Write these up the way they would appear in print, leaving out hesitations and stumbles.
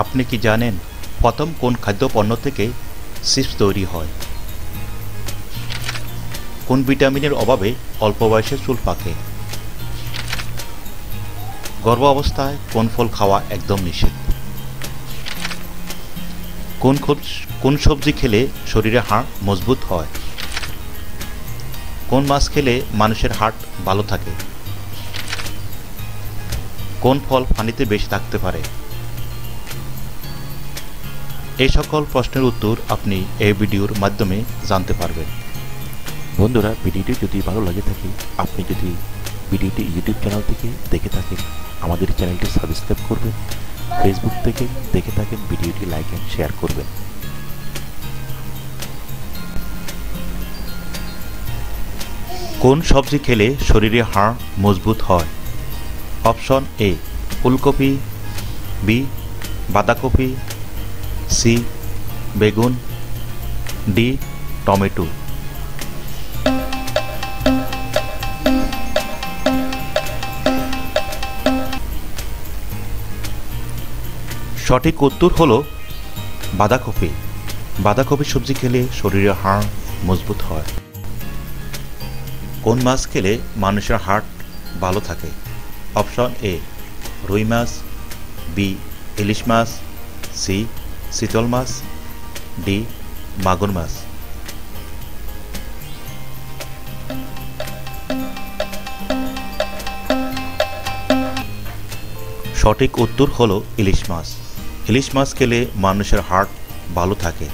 আপনি কি জানেন প্রথম কোন খাদ্যপণ্য থেকে চিপস তৈরি হয়? কোন ভিটামিনের অভাবে অল্প বয়সে চুল পাকে? গর্ভাবস্থায় কোন ফল খাওয়া একদম নিষেধ? কোন সবজি খেলে শরীরে হাড় মজবুত হয়? কোন মাছ খেলে মানুষের হার্ট ভালো থাকে? কোন ফল পানিতে বেশি থাকতে পারে? এই সকল প্রশ্নের উত্তর আপনি এই ভিডিওর মাধ্যমে জানতে পারবেন। বন্ধুরা, ভিডিওটি যদি ভালো লাগে থাকে, আপনি যদি ভিডিওটি ইউটিউব চ্যানেল থেকে দেখে থাকেন, আমাদের চ্যানেলটি সাবস্ক্রাইব করবেন। ফেসবুক থেকে দেখে থাকেন, ভিডিওটি লাইক এন্ড শেয়ার করবেন। কোন সবজি খেলে শরীরে হাড় মজবুত হয়? অপশন এ ফুলকপি, বি বাঁধাকপি, সি বেগুন, ডি টমেটো। সঠিক উত্তর হলো বাঁধাকপি। বাঁধাকপি সবজি খেলে শরীরে হাড় মজবুত হয়। কোন মাছ খেলে মানুষের হার্ট ভালো থাকে? অপশন এ রুই মাছ, বি ইলিশ মাছ, সি চিতল মাছ, ডি মাগুর মাছ। সঠিক উত্তর হলো ইলিশ মাছ। ইলিশ মাছ খেলে মানুষের হার্ট ভালো থাকে।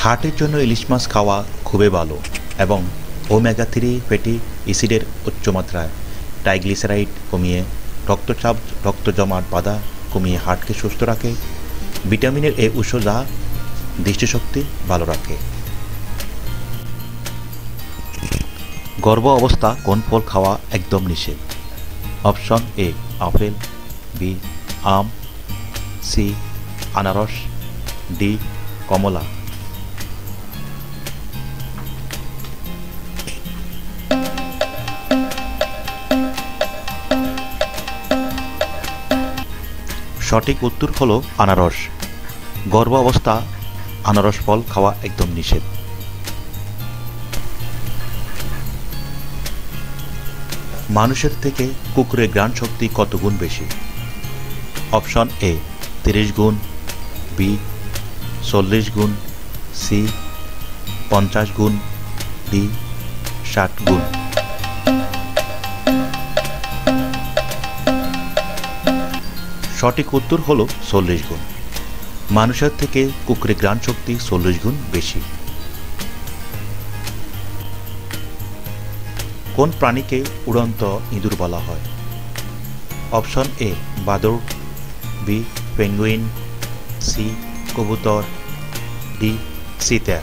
হার্টের জন্য ইলিশ মাছ খাওয়া খুবই ভালো এবং ওমেগা 3 ফ্যাটি অ্যাসিডের উচ্চমাত্রায় ট্রাইগ্লিসারাইড কমিয়ে রক্তচাপ, রক্ত জমাট বাঁধা কমিয়ে হার্টকে সুস্থ রাখে। ভিটামিনের এই উৎস যা দৃষ্টিশক্তি ভালো রাখে। গর্ভ অবস্থা কোন ফল খাওয়া একদম নিষেধ? অপশন এ আপেল, বি আম, সি আনারস, ডি কমলা। সঠিক উত্তর হলো আনারস। গর্ভ অবস্থা আনারস ফল খাওয়া একদম নিষেধ। মানুষের থেকে কুকুরের ঘ্রাণ শক্তি কত গুণ বেশি? অপশন এ 30 গুণ, বি 40 গুণ, সি 50 গুণ, ডি 60 গুণ। সঠিক উত্তর হলো 40 গুণ। মানুষের থেকে কুকুরের ঘ্রাণ শক্তি 40 গুণ বেশি। কোন প্রাণীকে উড়ন্ত ইঁদুর বলা হয়? অপশন এ বাদুড়, বি পেঙ্গুইন, সি কবুতর, ডি চিতা।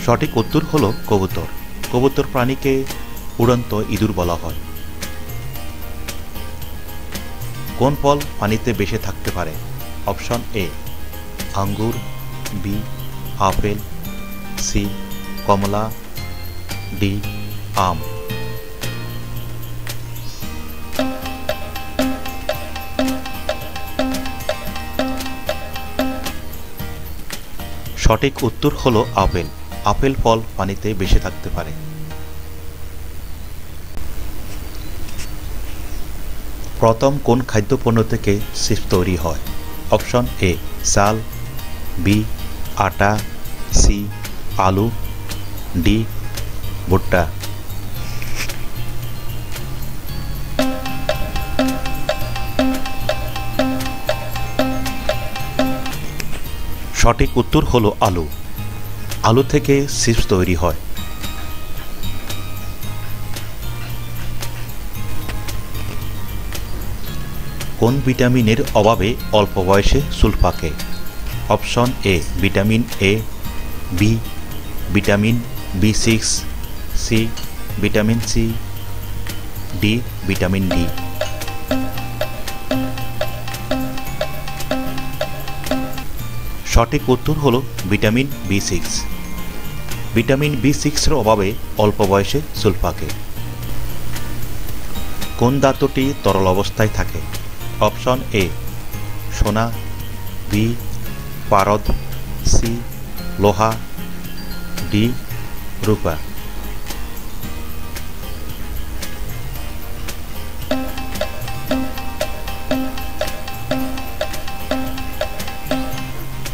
সঠিক উত্তর হলো কবুতর। কবুতর প্রাণীকে উড়ন্ত ইঁদুর বলা হয়। কোন ফল পানিতে বেশি থাকতে পারে? অপশন এ আঙ্গুর, বি আপেল, সি কমলা, ডি আম। সঠিক উত্তর হলো আপেল। আপেল ফল পানিতে বেশি থাকতে পারে। প্রথম কোন খাদ্যপণ্য থেকে চিপস তৈরি হয়? অপশন এ চাল, বি আটা, সি আলু, ডি ভুট্টা। সঠিক উত্তর হলো আলু। আলু থেকে চিপস তৈরি হয়। কোন ভিটামিনের অভাবে অল্প বয়সে চুল পাকে? Option A vitamin A, B vitamin B6, C vitamin C, D vitamin D. সঠিক উত্তর হলো ভিটামিন B6। ভিটামিন B6-এর অভাবে অল্প বয়সে চুল পাকে। কোন ধাতুটি তরল অবস্থায় থাকে? অপশন এ সোনা, বি পারদ, সি লোহা, ডি রূপা।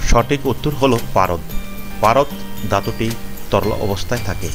সঠিক উত্তর হলো পারদ। পারদ ধাতুটি তরল অবস্থায় থাকে।